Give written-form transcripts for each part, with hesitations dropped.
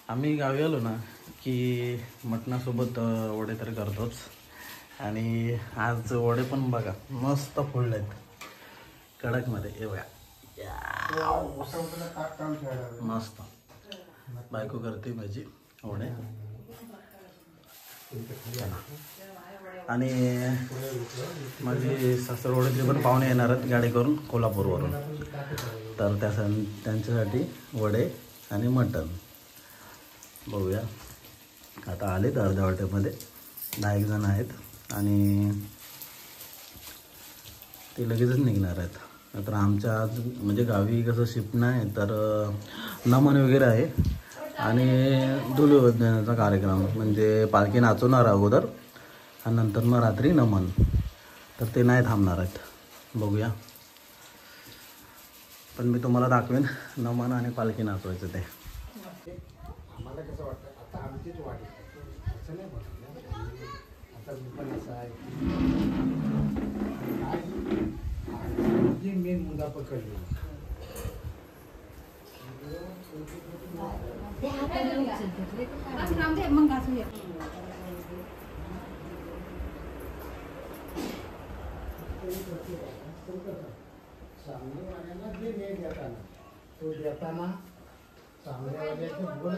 आम्ही गावी आलो ना की मटणासोबत वडे तर करतोच. आणि आज वडे पण बघा मस्त फोडलेत कडकमध्ये. हे बघा मस्त बायको करते माझी वडे. आणि माझी सासरवाडीतले पण पाहुणे येणार आहेत गाडी करून कोल्हापूरवरून. तर त्यांच्यासाठी वडे आणि मटण बघूया. आता आलेत अर्ध्या वाटेमध्ये 10 जण आहेत आणि ते लगेचच निघणार आहेत. तर आमच्या आज म्हणजे गावी कसं शिफ्ट नाही तर नमन वगैरे आहे आणि धुलीवंदनाचा कार्यक्रम म्हणजे पालखी नाचवणार अगोदर आणि नंतर मग रात्री नमन. तर ते नाही थांबणार आहेत. बघूया. पण मी तुम्हाला दाखवेन नमन आणि पालखी नाचवायचं ते. आम्हाला कसं वाटतं आता आमचीच वाट असं नाही बघत. आता मी पण असं आहे की मेन मुद्दा पकडली. सामनेवाल्याला जे न्याय देताना तो देताना सामनेवाल्याचं बोल.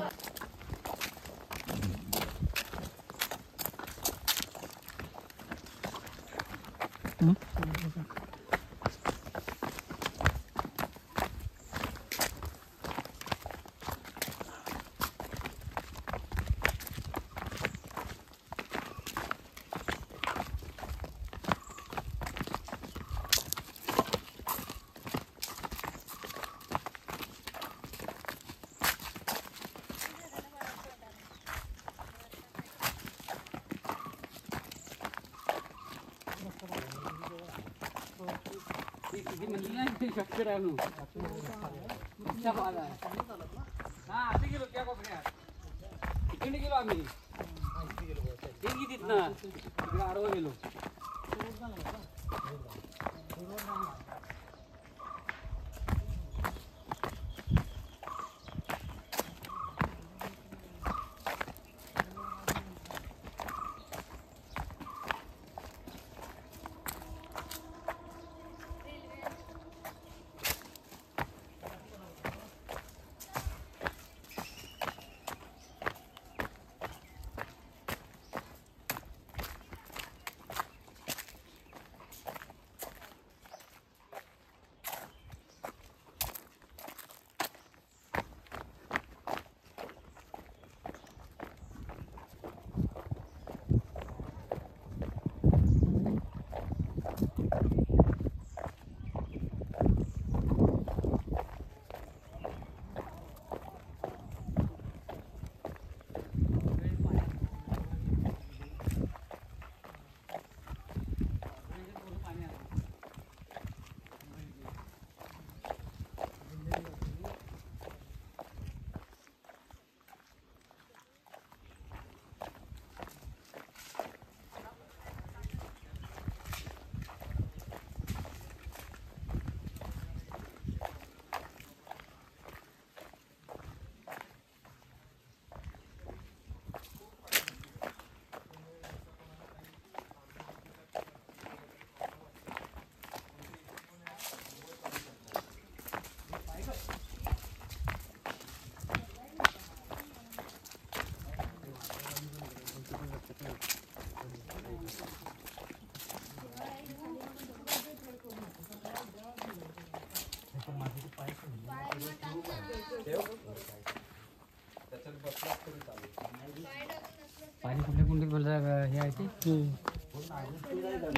पाणी कुठे कुठे बोलता हे आहे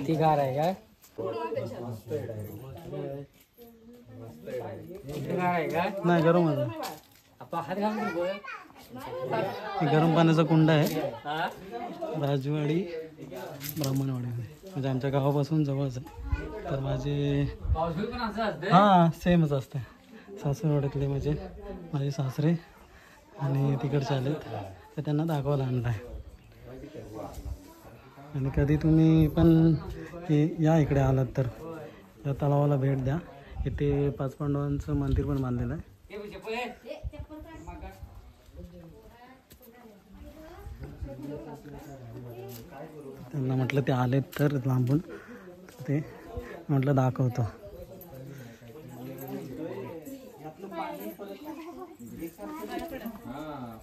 ती गार आहे काय? नाही गरम आहे. गरम पाण्याचा कुंड आहे राजवाडी ब्राह्मणवाडी म्हणजे आमच्या गावापासून जवळच आहे. तर माझे हां सेमच असते. सासरवाडीतले म्हणजे माझे सासरे आणि तिकडचे आलेत तर त्यांना दाखवायला आणलं आहे. आणि कधी तुम्ही पण या इकडे आलात तर या तलावाला भेट द्या. इथे 5 पांडवांचं मंदिर पण बांधलेलं आहे. त्यांना म्हटलं ते आले तर लांबून ते म्हटलं दाखवतो. हां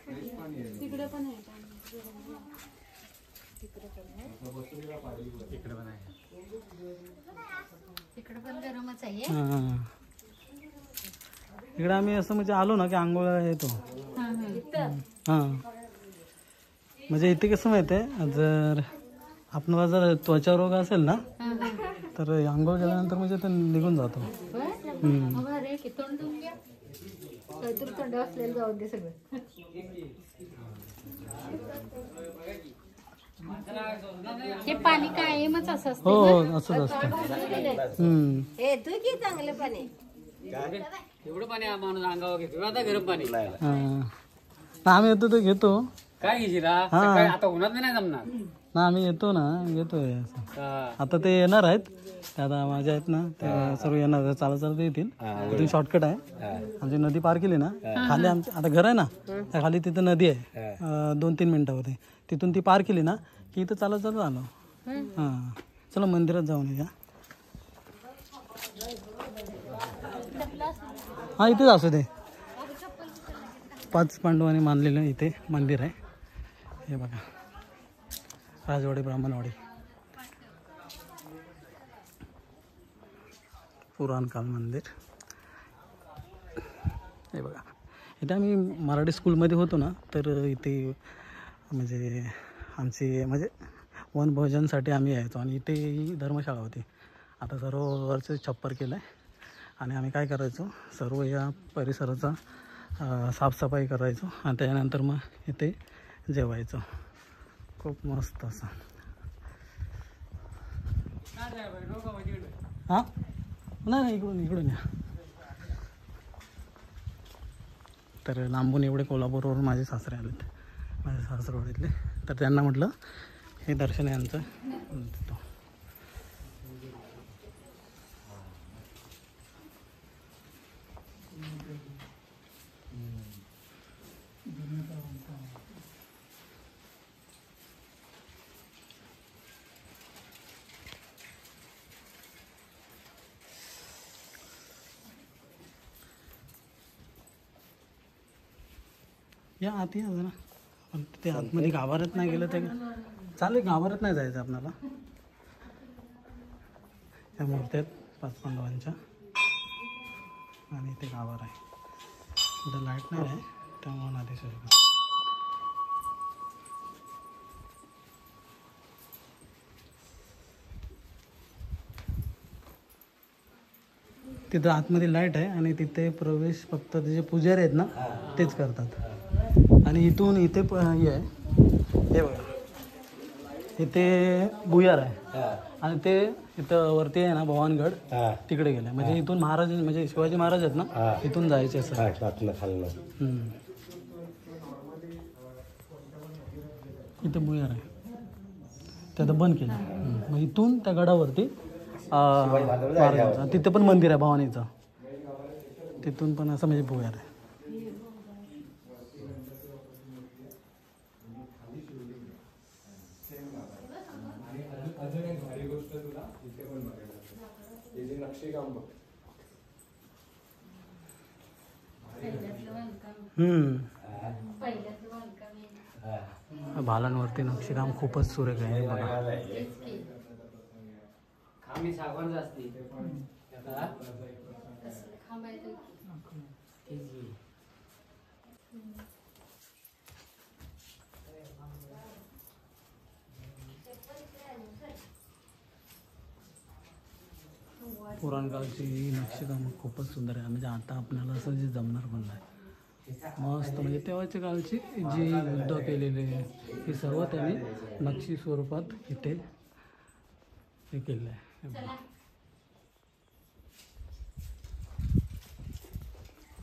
इकडे आम्ही असं म्हणजे आलो ना की आंघोळा येतो. हां म्हणजे इथे कसं माहिती आहे, जर आपणाला जर त्वचा रोग असेल ना तर आंघोळ केल्यानंतर म्हणजे ते निघून जातो. हे पाणी कायमच असं असतं. हो असंच असतं. चांगलं पाणी एवढं पाणी माणूस अंगावर घेतो आता गरम पाणी हां आम्ही येतो तो घेतो. काय घेशील आता उन्हात नाही जमणार ना आम्ही येतो ना येतोय असं. आता ते येणार आहेत, ते आता माझ्या आहेत ना ते सर्व येणार चालत चालत येतील. तिथून शॉर्टकट आहे. आमची नदी पार केली ना खाली आमचं आता घर आहे ना त्या खाली तिथं नदी आहे 2-3 मिनिटामध्ये. तिथून ती पार केली ना की इथं चालत चालत आलो. हां चला मंदिरात जाऊन या. हां इथेच असू दे. 5 पांडवांनी मानलेलं इथे मंदिर आहे. हे बघा राजवाडी ब्राह्मणवाडी पुराणकाल मंदिर. हे बघा इथे आम्ही मराठी स्कूलमध्ये होतो ना तर इथे म्हणजे आमची म्हणजे वनभोजनसाठी आम्ही यायचो आणि इथे ही धर्मशाळा होती. आता सर्व वरचं छप्पर केलं आहे आणि आम्ही काय करायचो सर्व या परिसराचा साफसफाई करायचो आणि त्याच्यानंतर मग इथे जेवायचो. खूप मस्त असं. हां नाही इकडून या. तर लांबून एवढे कोल्हापूरवरून माझे सासरे आलेत, माझे सासरवाडीतले. तर त्यांना म्हटलं हे दर्शन यांचं देतो. या आत या जरा. पण ते आतमध्ये गाभाऱ्यात नाही गेलं तर चालेल. गाभाऱ्यात नाही जायचं आपल्याला. या मूर्त्या आहेत 5 पांडवांच्या आणि इथे गाभार आहे. इथं लाईट नाही आहे त्यामुळे नाही दिसू शकत. तिथं आतमध्ये लाईट आहे आणि तिथे प्रवेश फक्त जे पुजारी आहेत ना तेच करतात. आणि इथून इथे हे आहे हे बघा इथे भुयार आहे आणि ते इथं वरती आहे ना भवानगड तिकडे गेलं. म्हणजे इथून महाराज म्हणजे शिवाजी महाराज आहेत ना इथून जायचे असं. इथे भुयार आहे ते आता बंद केलं. मग इथून त्या गडावरती महाराजांचं तिथे पण मंदिर आहे भवानीचं. तिथून पण असं म्हणजे भुयार आहे. भालांवरती नक्षीकाम खूपच सुरेख आहे बघा. पुराणकाळची नक्षीकाम खूपच सुंदर आहे. म्हणजे आता आपल्याला असं जे जमणार पण नाही. मस्त म्हणजे तेव्हाच्या काळची जी युद्ध केलेले हे सर्व त्यांनी नक्षी स्वरूपात इथे हे केलं आहे.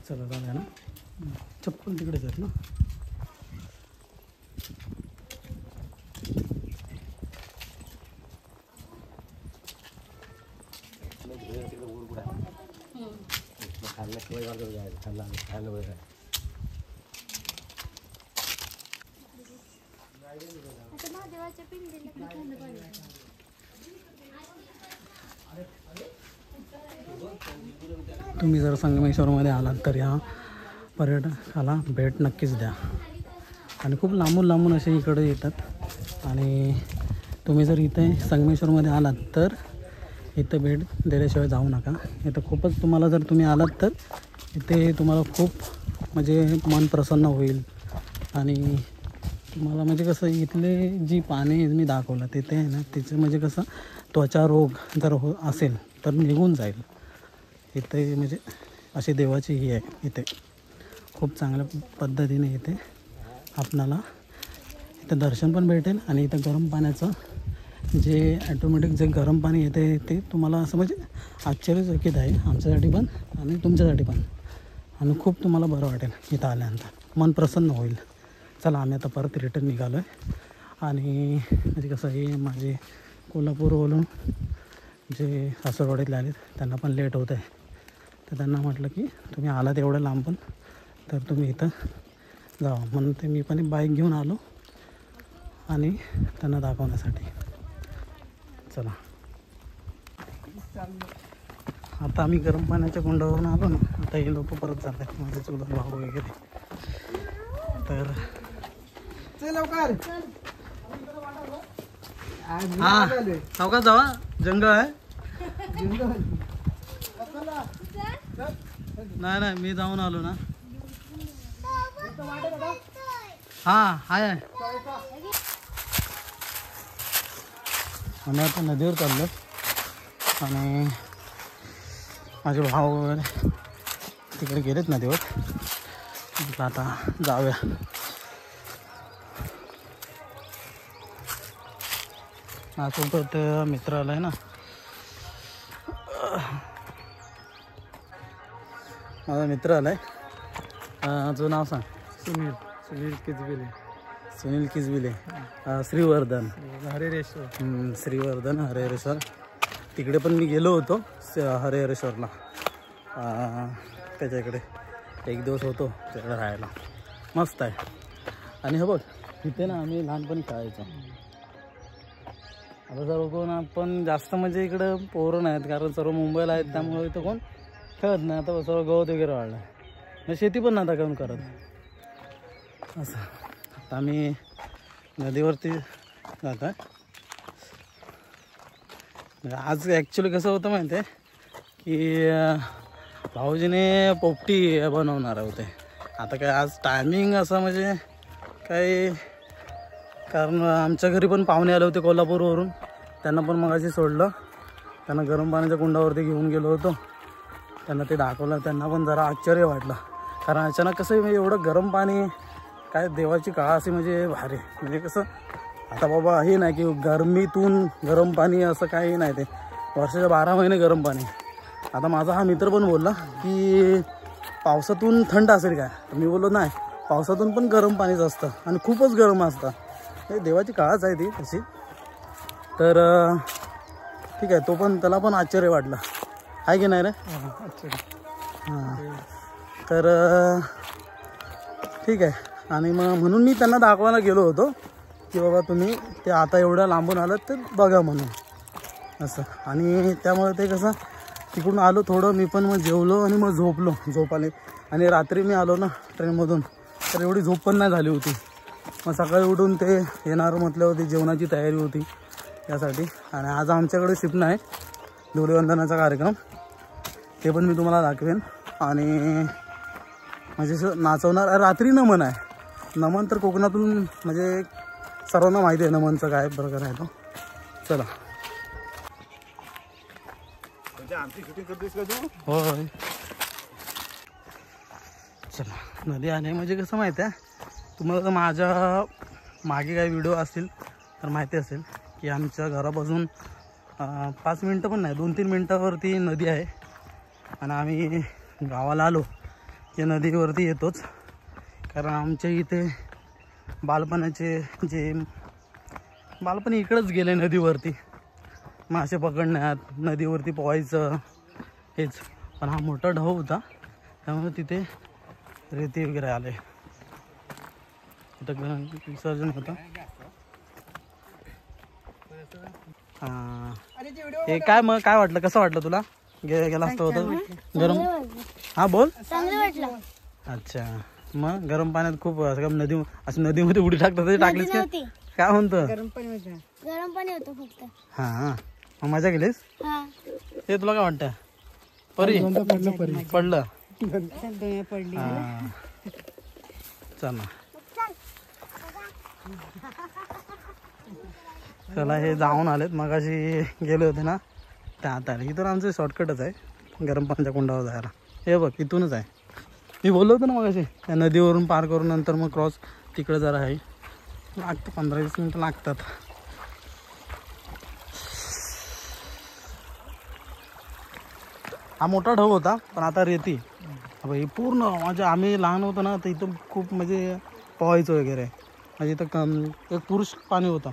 चला जाऊया ना. चप्पल तिकडेच आहेत ना. तुम्ही जर संगमेश्वरमध्ये आलात तर या पर्यटकाला भेट नक्कीच द्या. आणि खूप लांबून लांबून असे इकडे येतात. आणि तुम्ही जर इथे संगमेश्वरमध्ये आलात तर इथं भेट दिल्याशिवाय जाऊ नका. इथं खूपच तुम्हाला जर तुम्ही आलात तर इथे तुम्हाला खूप म्हणजे मन प्रसन्न होईल. आणि तुम्हाला म्हणजे कसं इथले जी पाणी मी दाखवलं तिथे आहे ना, तिचं म्हणजे कसं त्वचा रोग जर असेल तर निघून जाईल. इथे म्हणजे अशी देवाची ही आहे. इथे खूप चांगल्या पद्धतीने इथे आपणाला इथं दर्शन पण भेटेल. आणि इथं गरम पाण्याचं जे ॲटोमॅटिक जे गरम पाणी येते ते तुम्हाला असं म्हणजे आश्चर्यचकित आहे आमच्यासाठी पण आणि तुमच्यासाठी पण. आणि खूप तुम्हाला बरं वाटेल इथं आल्यानंतर, मन प्रसन्न होईल. चला आम्ही आता परत रिटर्न निघालो आहे. आणि म्हणजे कसं हे माझे कोल्हापूरवरून जे सासरवाडीतले आले त्यांना पण लेट होत आहे. तर त्यांना म्हटलं की तुम्ही आलात एवढं लांबून तर तुम्ही इथं जावा म्हणून ते मी पण बाईक घेऊन आलो आणि त्यांना दाखवण्यासाठी. चला आता आम्ही गरम पाण्याच्या कुंडावरून आलो ना. आता हे लोक परत जात आहेत माझे चुलत भाऊ वगैरे. तर लवकर हां सावकाश जावा, जंगल आहे. नाही नाही मी जाऊन आलो ना. हां आहे. आम्ही आता नदीवर चाललो आणि माझे भाऊ वगैरे तिकडे गेलेत नदीवर. म्हटलं आता जाऊया. माझ्यासोबत मित्र आला आहे ना, माझा मित्र आला आहे. तुझं नाव सांग. सुनील किजबिले. सुनील किजबिले. श्रीवर्धन हरिरेश्वर. श्रीवर्धन हरिहरेश्वर. तिकडे पण मी गेलो होतो हरिहरेश्वरला. त्याच्या इकडे एक दिवस होतो तिकडे राहायला. मस्त आहे. आणि हे बघ इथे ना आम्ही लहानपणी खेळायचो. आता सर्व कोण आपण जास्त म्हणजे इकडं पोरं नाहीत कारण सर्व मुंबईला आहेत त्यामुळे इथं कोण खेळत नाही. आता सर्व गवत वगैरे वाढलं आहे. शेती पण नव्हता कोण करत असं. आता आम्ही नदीवरती जात आहे. आज ॲक्च्युली कसं होतं माहिती आहे की भाऊजीने पोपटी बनवणार होते. आता काय आज टायमिंग असं म्हणजे काही कारण आमच्या घरी पण पाहुणे आले होते कोल्हापूरवरून. त्यांना पण मगाशी सोडलं. त्यांना गरम पाण्याच्या कुंडावरती घेऊन गेलो होतो. त्यांना ते दाखवलं. त्यांना पण जरा आश्चर्य वाटलं कारण अचानक कसं म्हणजे एवढं गरम पाणी काय देवाची काळ अशी म्हणजे भारी. म्हणजे कसं आता बाबा हे नाही की गरमीतून गरम पाणी असं काही नाही. ते वर्षाच्या 12 महिने गरम पाणी. आता माझा हा मित्र पण बोलला की पावसातून थंड असेल काय. मी बोललो नाही पावसातून पण गरम पाणीच असतं आणि खूपच गरम असतं. हे देवाची काळच आहे ती तशी. तर ठीक आहे. तो पण त्याला पण आश्चर्य वाटलं आहे की नाही रे. हां तर ठीक आहे. आणि मग म्हणून मी त्यांना दाखवायला गेलो होतो की बाबा तुम्ही ते आता एवढं लांबून आलं तर बघा म्हणून असं. आणि त्यामुळे ते कसं तिकडून आलो थोडं मी पण मग जेवलो आणि मग झोप आली. आणि रात्री मी आलो ना ट्रेनमधून तर एवढी झोप पण नाही झाली होती. मग सकाळी उठून ते येणार म्हटल्यावरती जेवणाची तयारी होती त्यासाठी. आणि आज आमच्याकडे शिफ्ट नाही धुलीवंदनाचा कार्यक्रम ते पण मी तुम्हाला दाखवेन. आणि म्हणजे नाचवणार रात्री नमन आहे. नमन तर कोकणातून म्हणजे सर्वांना माहिती आहे नमनचं काय प्रकार आहे तो. चला होय चला. नदी आहे म्हणजे कसं माहिती आहे तुम्हाला तर माझ्या मागे काही व्हिडिओ असतील तर माहिती असेल की आमच्या घरापासून 5 मिनटं पण नाही 2-3 मिनटावरती नदी आहे. आणि आम्ही गावाला आलो की नदीवरती येतोच कारण आमच्या इथे बालपणाचे जे बालपण इकडंच गेले नदीवरती. मासे पकडण्यात नदीवरती पोहायचं हेच. पण हा मोठा ढव होता त्यामुळे तिथे रेती वगैरे आले. तिथं गणपती विसर्जन होतं. हां हे काय मग काय वाटलं, कसं वाटलं तुला? गेला असतं होतं गरम. हा बोल. चांगलं वाटलं. अच्छा मग गरम पाण्यात खूप नदी असं नदीमध्ये उडी टाकतात ते टाकलीस का? काय म्हणतो? गरम पाणी होतं फक्त. हा मग मजा केलीस? हा ते तुला काय वाटतं परी? पडलं हा. चला चला हे जाऊन आलेत. मगाशी गेले होते ना त्या आता इथून आमचं शॉर्टकटच आहे गरम पाण्याच्या कुंडावर जायला. हे बघ इथूनच आहे. मी बोललो होतो ना मगाशी त्या नदीवरून पार करून नंतर मग क्रॉस तिकडे जरा आहे लागतं 15-20 मिनिटं लागतात. हा मोठा ढग होता पण आता रेती हे पूर्ण म्हणजे आम्ही लहान होतो ना तर इथं खूप म्हणजे पोहायचं वगैरे म्हणजे इथं एक पुरुष पाणी होतं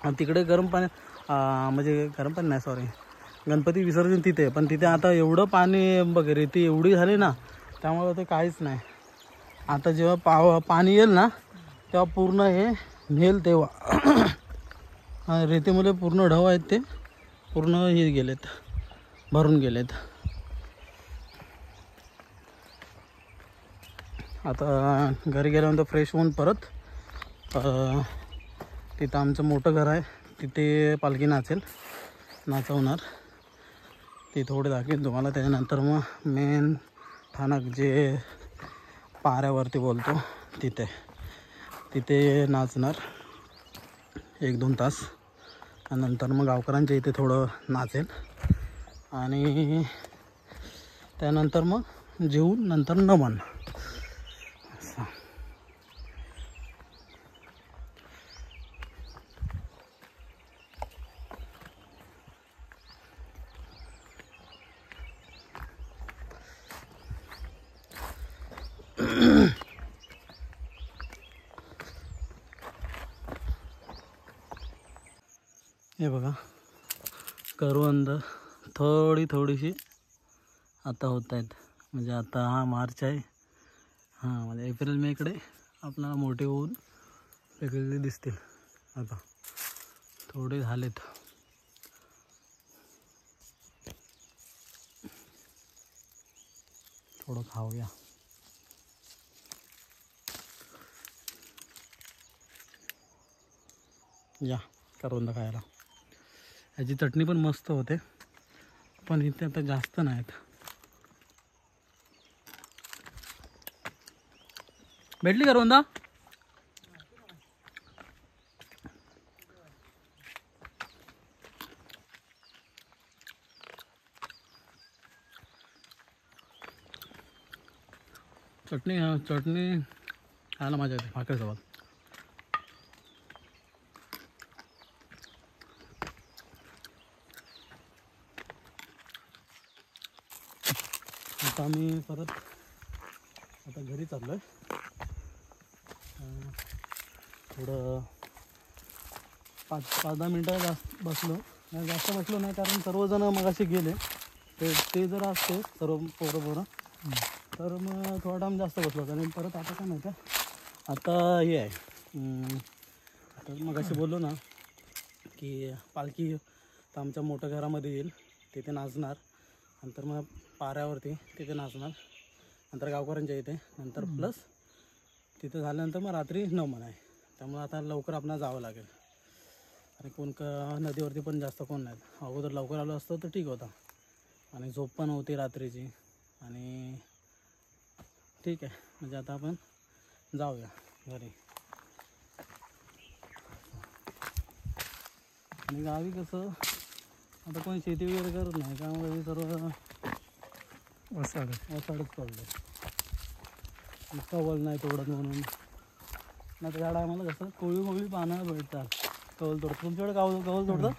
आणि तिकडे गरम पाणी म्हणजे गरम पाणी नाही सॉरी गणपती विसर्जन तिथे. पण तिथे आता एवढं पाणी बघ रेती एवढी झाली ना त्यामुळे ते काहीच नाही. आता जेव्हा पाणी येईल ना तेव्हा पूर्ण हे नेल तेव्हा रेतीमुळे पूर्ण ढव आहेत ते पूर्ण हे गेलेत भरून गेलेत. आता घरी गेल्यानंतर फ्रेश होऊन परत तिथं आमचं मोठं घर आहे तिथे पालखी नाचवणार ते थोडे दाखवेन तुम्हाला. त्याच्यानंतर मग मेन स्थानक जे पाऱ्यावरती बोलतो तिथे नाचणार 1-2 तास आणि नंतर मग गावकऱ्यांच्या इथे थोडं नाचेल आणि त्यानंतर मग जेवून नंतर नमन. हे बघा करवंद थोडीशी आता होत आहेत. म्हणजे आता हा मार्च आहे हां म्हणजे एप्रिल मे इकडे आपल्याला मोठे होऊन वेगवेगळे दिसतील. आता थोडे झालेत. थोडं खाऊया. या करवंद खायला. ह्याची चटणी पण मस्त होते पण इथे आता जास्त नाहीत. भेटली करवंदा? चटणी खायला मजा येते भाकरीसोबत. आता आम्ही परत आता घरी चाललो आहे. थोडं 5-10 मिनटं बसलो नाही कारण सर्वजण मगाशी गेले ते जर असते सर्व पोरं तर मग थोडा टाईम जास्त बसलो आणि परत आता काय माहिती आता हे आहे आता मगाशी बोललो ना की पालखी तर आमच्या मोठ्या घरामध्ये येईल तिथे नाचणार नंतर मग पाऱ्यावरती तिथे नाचणार नंतर गावकऱ्यांच्या इथे नंतर प्लस तिथे झाल्यानंतर मग रात्री नमन आहे. त्यामुळे आता लवकर आपल्याला जावं लागेल आणि नदीवरती पण जास्त कोण नाहीत. अगोदर लवकर आलो असतो तर ठीक होता आणि झोप पण होती रात्रीची आणि ठीक आहे. म्हणजे आता आपण जाऊया घरी. आणि गावी कसं आता कोणी शेती वगैरे करत नाही त्यामुळे हे सर्व वसाडच पडलं. कवल नाही तोडत म्हणून नाही तर या टायमाला कसं कोळी पानं भेटतात कवल तोडतात. तुमच्याकडे कवल तोडतात?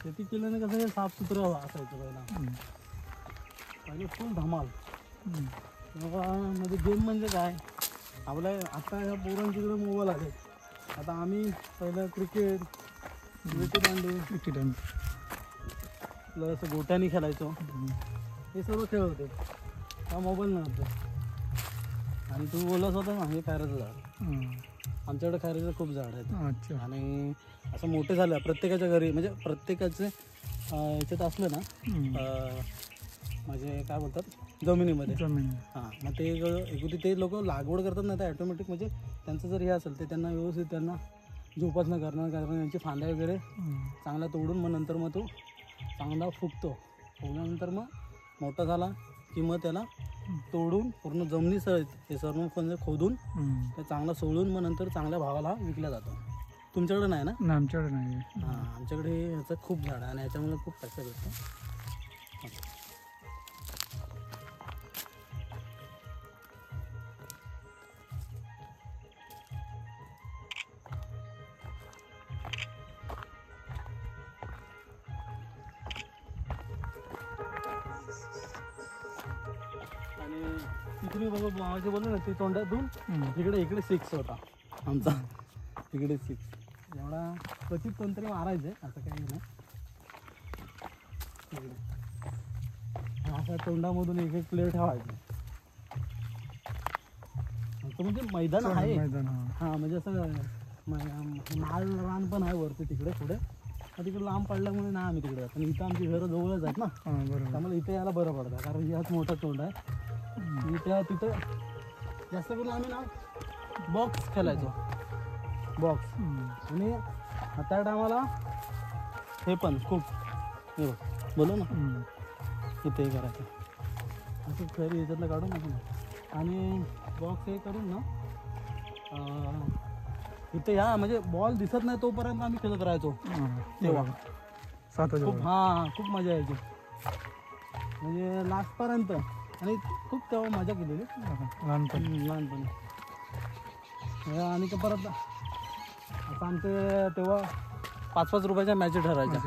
शेती केल्याने कसं हे साफसुथरं असायचं पहिले फुल धमाल. म्हणजे गेम म्हणजे काय आपल्या आता ह्या पोरांच्याकडे मोबाईल आले. आता आम्ही पहिलं क्रिकेट विटीदांडू प्लस गोट्यानी खेळायचो. हे सर्व खेळ होते. हा मोबाईल नव्हता. आणि तू बोलत होता ना हे खैराचं झाड. आमच्याकडे खैराचं खूप झाड आहेत. अच्छा. आणि असं मोठे झालं प्रत्येकाच्या घरी म्हणजे प्रत्येकाचे याच्यात असलं ना म्हणजे काय बोलतात जमिनीमध्ये. हां मग ते एकूण ते लोक लागवड करतात ना ते ॲटोमॅटिक म्हणजे त्यांचं जर हे असेल ते त्यांना व्यवस्थित त्यांना जोपासना करणं कारण यांची फांद्या वगैरे चांगला तोडून मग नंतर मग तो चांगला फुगल्यानंतर मग मोठा झाला की मग त्याला तोडून पूर्ण जमिनीसहित हे सर्व म्हणजे खोदून ते चांगला सोडून मग नंतर चांगल्या भावाला विकला जातो. तुमच्याकडे नाही ना? आमच्याकडे नाही. हां आमच्याकडे ह्याचं खूप झाड आहे आणि याच्यामुळे खूप पैसा भेटतो. आणि तिकडे बाबा मामाचे बोलले ना ते तोंडातून इकडे 6 होता आमचा. इकडे 6 एवढा क्वचित कोणतरी मारायचे असं काही नाही. इकडे अशा तोंडामधून एक प्लेअर ठेवायचे. असं म्हणजे मैदान आहे. हां म्हणजे असं माल रान पण आहे वरती तिकडे पुढे. तिकडे लांब पडल्यामुळे नाही आम्ही तिकडे पण इथं आमची घरं जवळच आहेत ना. त्यामुळे इथे यायला बरं पडतं कारण याच मोठा तोंड आहे. तिथं जास्त करून आम्ही ना बॉक्स खेळायचो. बॉक्स आणि त्या टायमाला हे पण खूप हे बोलू ना इथे हे करायचं असं खरी याच्यातलं काढून आणि बॉक्स हे करून ना इथे या म्हणजे बॉल दिसत नाही तोपर्यंत आम्ही खेळत राहायचो. तेव्हा खूप मजा यायची म्हणजे लास्टपर्यंत. आणि खूप तेव्हा मजा केलेली लहानपणी. आणि ते परत आता आमचे तेव्हा 5-5 रुपयाच्या मॅच ठरायच्या.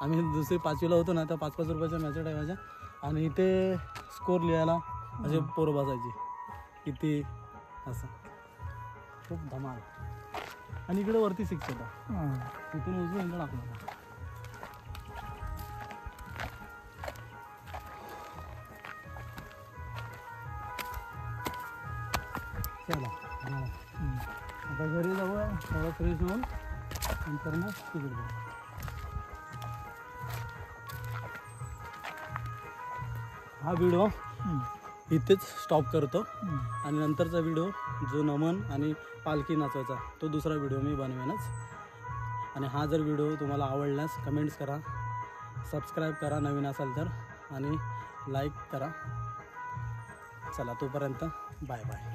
आम्ही दुसरी 5वीला होतो ना तर 5-5 रुपयाच्या मॅच ठेवायच्या आणि इथे स्कोर लिहायला असे पोरं बसायची किती असं खूप धमाल. आणि इकडे वरती 6 होता. तिथून उजून इकडे टाकला. चला आता घरी जाऊ थोडं फ्रेश होऊन नंतर मग तिकडे जाऊ. हा व्हिडिओ इथेच स्टॉप करतो आणि नंतरचा व्हिडिओ जो नमन आणि पालखी नाचवायचा तो दुसरा व्हिडिओ मी बनवेनच. आणि हा जर व्हिडिओ तुम्हाला आवडल्यास कमेंट्स करा, सबस्क्राईब करा नवीन असाल तर आणि लाईक करा. चला तोपर्यंत बाय बाय.